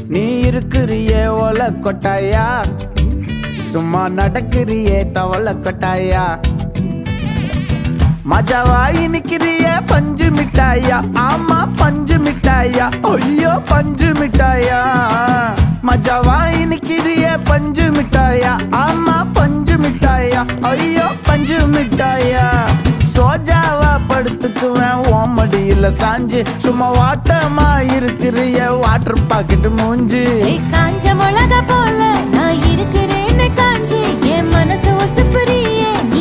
நீ இருக்கிறியே ஓல கொட்டாயா, சும்மா நடக்கிறியே தவள கொட்டாயா. மஜாவாயி நிக்கிறியே பஞ்சு மிட்டாயா, ஆமா பஞ்சு மிட்டாயா, ஐயோ பஞ்சு மிட்டாயா. மஜாவாயி நிக்கிறியே பஞ்சு மிட்டாயா, ஆமா பஞ்சு மிட்டாயா, ஐயோ பஞ்சு மிட்டாயா. சோஜாவா படுத்துக்குவேன் ஓமடியில சாஞ்சு, சும்மா வாட்டமா இருக்கிறிய வாட்டர் பாக்கெட் மூஞ்சி. காஞ்ச மிளகா போல நான் இருக்கிறேன்னு காஞ்சி, என் மனசு உசுப்புறியே நீ